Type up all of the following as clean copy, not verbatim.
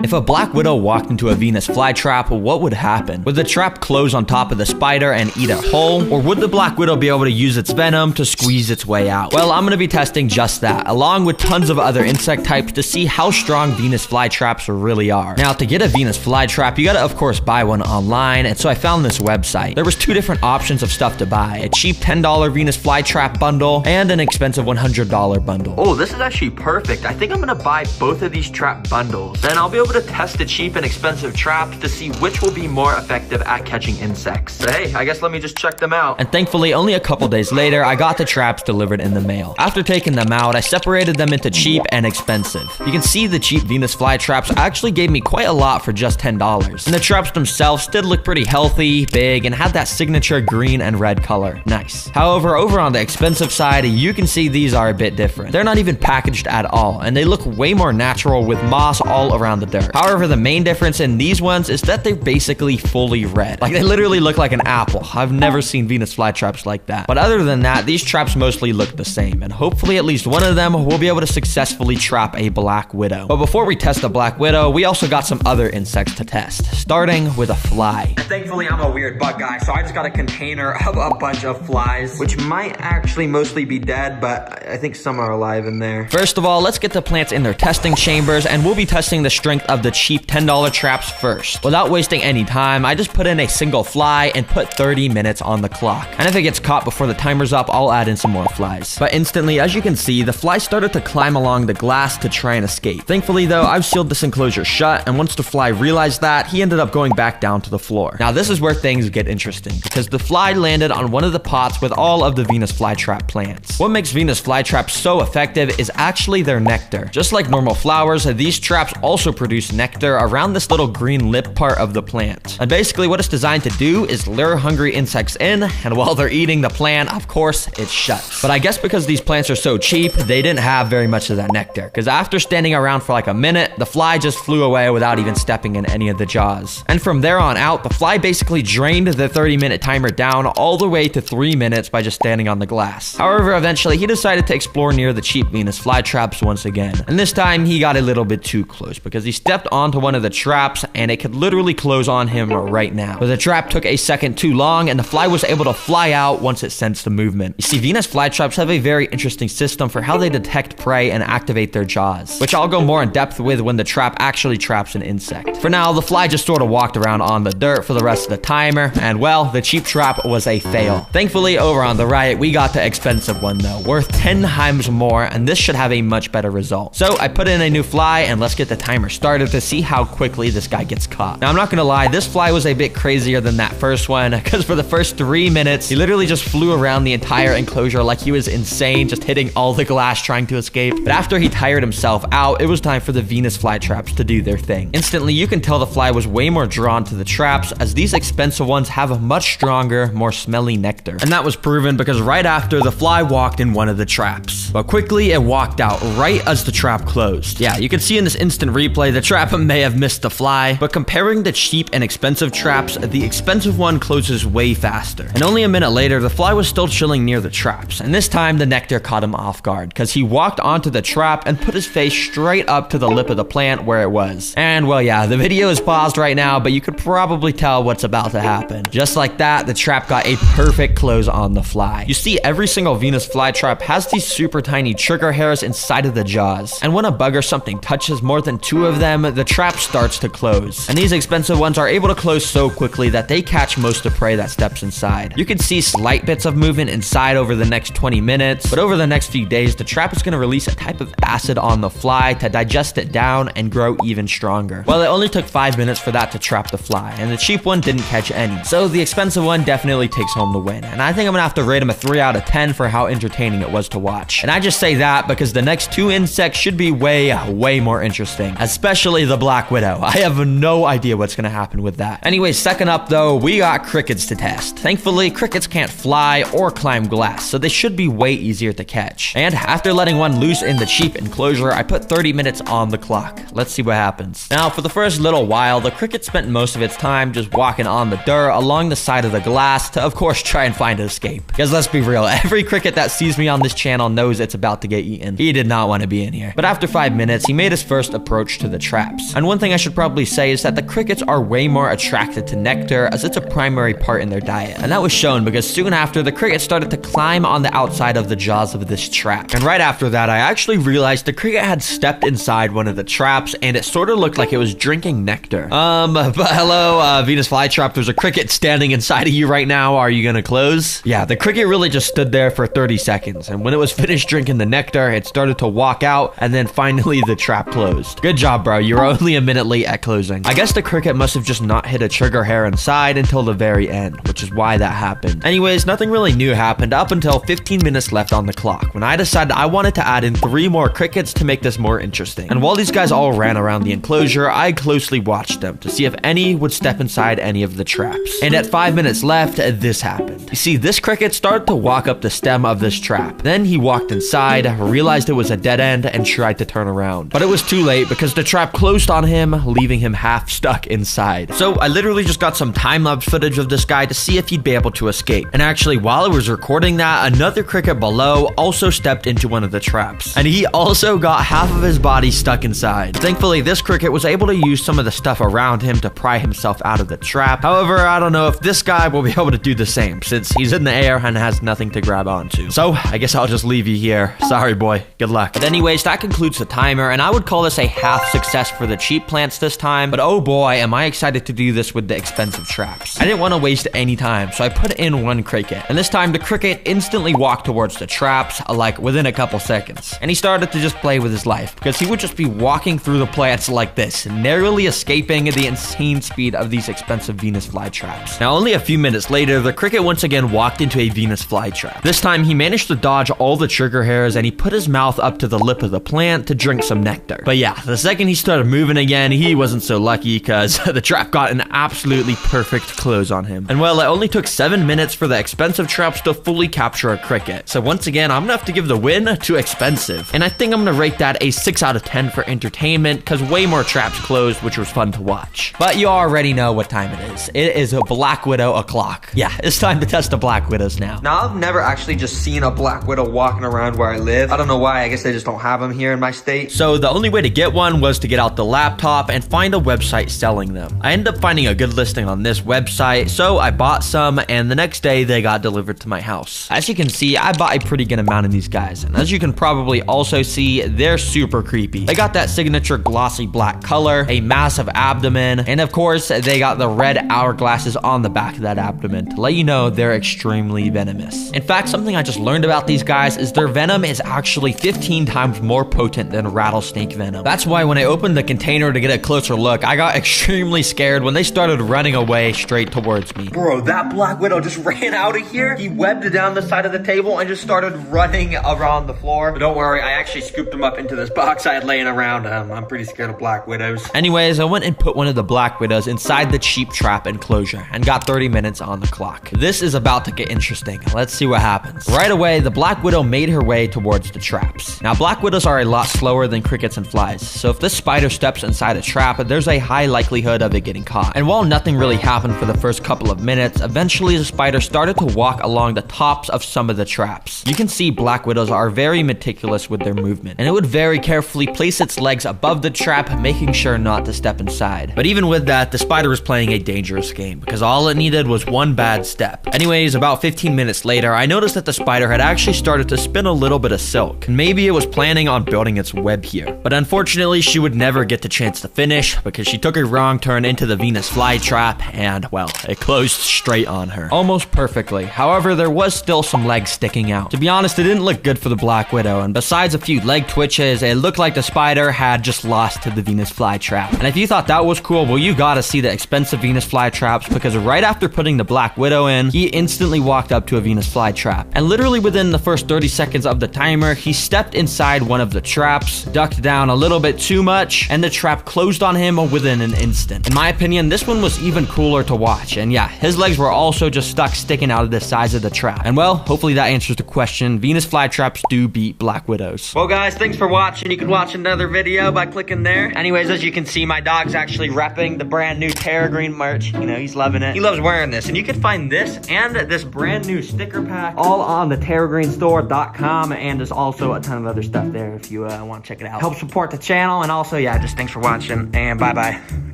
If a black widow walked into a Venus flytrap, what would happen? Would the trap close on top of the spider and eat it whole? Or would the black widow be able to use its venom to squeeze its way out? Well, I'm gonna be testing just that, along with tons of other insect types to see how strong Venus flytraps really are. Now, to get a Venus flytrap, you gotta of course buy one online, and so I found this website. There was two different options of stuff to buy: a cheap $10 Venus flytrap bundle and an expensive $100 bundle. Oh, this is actually perfect. I think I'm gonna buy both of these trap bundles. Then I'll be able to test the cheap and expensive traps to see which will be more effective at catching insects. So hey, I guess let me just check them out. And thankfully, only a couple days later, I got the traps delivered in the mail. After taking them out, I separated them into cheap and expensive. You can see the cheap Venus flytraps actually gave me quite a lot for just $10. And the traps themselves did look pretty healthy, big, and had that signature green and red color. Nice. However, over on the expensive side, you can see these are a bit different. They're not even packaged at all, and they look way more natural with moss all around the dirt. However, the main difference in these ones is that they're basically fully red. Like, they literally look like an apple. I've never seen Venus flytraps like that. But other than that, these traps mostly look the same, and hopefully at least one of them will be able to successfully trap a black widow. But before we test the black widow, we also got some other insects to test, starting with a fly. And thankfully, I'm a weird bug guy, so I just got a container of a bunch of flies, which might actually mostly be dead, but I think some are alive in there. First of all, let's get the plants in their testing chambers, and we'll be testing the strength of the cheap $10 traps first. Without wasting any time, I just put in a single fly and put 30 minutes on the clock. And if it gets caught before the timer's up, I'll add in some more flies. But instantly, as you can see, the fly started to climb along the glass to try and escape. Thankfully though, I've sealed this enclosure shut, and once the fly realized that, he ended up going back down to the floor. Now this is where things get interesting, because the fly landed on one of the pots with all of the Venus flytrap plants. What makes Venus flytraps so effective is actually their nectar. Just like normal flowers, these traps also produce nectar around this little green lip part of the plant. And basically what it's designed to do is lure hungry insects in, and while they're eating the plant, of course, it shuts. But I guess because these plants are so cheap, they didn't have very much of that nectar, because after standing around for like a minute, the fly just flew away without even stepping in any of the jaws. And from there on out, the fly basically drained the 30-minute timer down all the way to 3 minutes by just standing on the glass. However, eventually he decided to explore near the cheap Venus flytraps once again. And this time he got a little bit too close, because he stepped onto one of the traps and it could literally close on him right now. But the trap took a second too long, and the fly was able to fly out once it sensed the movement. You see, Venus flytraps have a very interesting system for how they detect prey and activate their jaws, which I'll go more in depth with when the trap actually traps an insect. For now, the fly just sort of walked around on the dirt for the rest of the timer, and well, the cheap trap was a fail. Thankfully, over on the right, we got the expensive one though, worth 10 times more, and this should have a much better result. So I put in a new fly, and let's get the timer started to see how quickly this guy gets caught. Now, I'm not gonna lie, this fly was a bit crazier than that first one, because for the first 3 minutes, he literally just flew around the entire enclosure like he was insane, just hitting all the glass trying to escape. But after he tired himself out, it was time for the Venus flytraps to do their thing. Instantly, you can tell the fly was way more drawn to the traps, as these expensive ones have a much stronger, more smelly nectar. And that was proven because right after, the fly walked in one of the traps. But quickly, it walked out right as the trap closed. Yeah, you can see in this instant replay, the trap may have missed the fly, but comparing the cheap and expensive traps, the expensive one closes way faster. And only a minute later, the fly was still chilling near the traps, and this time the nectar caught him off guard, because he walked onto the trap and put his face straight up to the lip of the plant where it was. And well, yeah, the video is paused right now, but you could probably tell what's about to happen. Just like that, the trap got a perfect close on the fly. You see, every single Venus flytrap has these super tiny trigger hairs inside of the jaws, and when a bug or something touches more than 2 of them, the trap starts to close. And these expensive ones are able to close so quickly that they catch most of the prey that steps inside. You can see slight bits of movement inside over the next 20 minutes, but over the next few days, the trap is going to release a type of acid on the fly to digest it down and grow even stronger. Well, it only took 5 minutes for that to trap the fly, and the cheap one didn't catch any. So the expensive one definitely takes home the win, and I think I'm gonna have to rate him a 3 out of 10 for how entertaining it was to watch. And I just say that because the next 2 insects should be way more interesting, especially the black widow. I have no idea what's gonna happen with that. Anyway, second up though, we got crickets to test. Thankfully, crickets can't fly or climb glass, so they should be way easier to catch. And after letting one loose in the cheap enclosure, I put 30 minutes on the clock. Let's see what happens. Now, for the first little while, the cricket spent most of its time just walking on the dirt along the side of the glass to, of course, try and find an escape. Because let's be real, every cricket that sees me on this channel knows it's about to get eaten. He did not want to be in here. But after 5 minutes, he made his first approach to the trap. traps. And one thing I should probably say is that the crickets are way more attracted to nectar, as it's a primary part in their diet. And that was shown because soon after, the cricket started to climb on the outside of the jaws of this trap. And right after that, I actually realized the cricket had stepped inside one of the traps, and it sort of looked like it was drinking nectar. But hello, Venus flytrap, there's a cricket standing inside of you right now. Are you gonna close? Yeah, the cricket really just stood there for 30 seconds, and when it was finished drinking the nectar, it started to walk out, and then finally the trap closed. Good job, bro. You were only a minute late at closing. I guess the cricket must have just not hit a trigger hair inside until the very end, which is why that happened. Anyways, nothing really new happened up until 15 minutes left on the clock, when I decided I wanted to add in 3 more crickets to make this more interesting. And while these guys all ran around the enclosure, I closely watched them to see if any would step inside any of the traps. And at 5 minutes left, this happened. You see, this cricket started to walk up the stem of this trap. Then he walked inside, realized it was a dead end, and tried to turn around. But it was too late because the trap closed on him, leaving him half stuck inside. So I literally just got some time-lapse footage of this guy to see if he'd be able to escape. And actually, while I was recording that, another cricket below also stepped into one of the traps. And he also got half of his body stuck inside. Thankfully, this cricket was able to use some of the stuff around him to pry himself out of the trap. However, I don't know if this guy will be able to do the same, since he's in the air and has nothing to grab onto. So I guess I'll just leave you here. Sorry, boy. Good luck. But anyways, that concludes the timer, and I would call this a half success for the cheap plants this time. But oh boy, am I excited to do this with the expensive traps. I didn't want to waste any time, so I put in 1 cricket. And this time, the cricket instantly walked towards the traps, like within a couple seconds. And he started to just play with his life, because he would just be walking through the plants like this, narrowly escaping the insane speed of these expensive Venus flytraps. Now, only a few minutes later, the cricket once again walked into a Venus flytrap. This time, he managed to dodge all the trigger hairs, and he put his mouth up to the lip of the plant to drink some nectar. But yeah, the second he started moving again, he wasn't so lucky, because the trap got an absolutely perfect close on him. And well, it only took 7 minutes for the expensive traps to fully capture a cricket. So once again, I'm gonna have to give the win to expensive. And I think I'm gonna rate that a 6 out of 10 for entertainment, because way more traps closed, which was fun to watch. But you already know what time it is. It is a Black Widow o'clock. Yeah, it's time to test the Black Widows now. Now, I've never actually just seen a Black Widow walking around where I live. I don't know why. I guess they just don't have them here in my state. So the only way to get one was to get out the laptop and find a website selling them. I ended up finding a good listing on this website, so I bought some, and the next day they got delivered to my house. As you can see, I bought a pretty good amount of these guys, and as you can probably also see, they're super creepy. They got that signature glossy black color, a massive abdomen, and of course, they got the red hourglasses on the back of that abdomen to let you know they're extremely venomous. In fact, something I just learned about these guys is their venom is actually 15 times more potent than rattlesnake venom. That's why when I opened the container to get a closer look, I got extremely scared when they started running away straight towards me. Bro, that Black Widow just ran out of here. He webbed down the side of the table and just started running around the floor. But don't worry, I actually scooped him up into this box I had laying around. I'm pretty scared of Black Widows. Anyways, I went and put one of the Black Widows inside the cheap trap enclosure and got 30 minutes on the clock. This is about to get interesting. Let's see what happens. Right away, the Black Widow made her way towards the traps. Now, Black Widows are a lot slower than crickets and flies, so if this spider steps inside a trap, there's a high likelihood of it getting caught. And while nothing really happened for the first couple of minutes, eventually the spider started to walk along the tops of some of the traps. You can see Black Widows are very meticulous with their movement, and it would very carefully place its legs above the trap, making sure not to step inside. But even with that, the spider was playing a dangerous game, because all it needed was one bad step. Anyways, about 15 minutes later, I noticed that the spider had actually started to spin a little bit of silk, and maybe it was planning on building its web here. But unfortunately, she would never get the chance to finish, because she took a wrong turn into the Venus flytrap, and well, it closed straight on her. Almost perfectly. However, there was still some legs sticking out. To be honest, it didn't look good for the Black Widow, and besides a few leg twitches, it looked like the spider had just lost to the Venus flytrap. And if you thought that was cool, well, you gotta see the expensive Venus flytraps, because right after putting the Black Widow in, he instantly walked up to a Venus flytrap. And literally within the first 30 seconds of the timer, he stepped inside one of the traps, ducked down a little bit too much, and the trap closed on him within an instant. In my opinion, this one was even cooler to watch, and yeah, his legs were also just sticking out of the size of the trap. And well, hopefully that answers the question. Venus flytraps do beat Black Widows. Well guys, thanks for watching. You can watch another video by clicking there. Anyways, as you can see, my dog's actually repping the brand new Terra Green merch. You know, he's loving it. He loves wearing this, and you can find this and this brand new sticker pack all on the TerraGreenStore.com, and there's also a ton of other stuff there if you want to check it out. Help support the channel, and also Also, yeah, just thanks for watching, and bye-bye.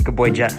Good boy, Jet.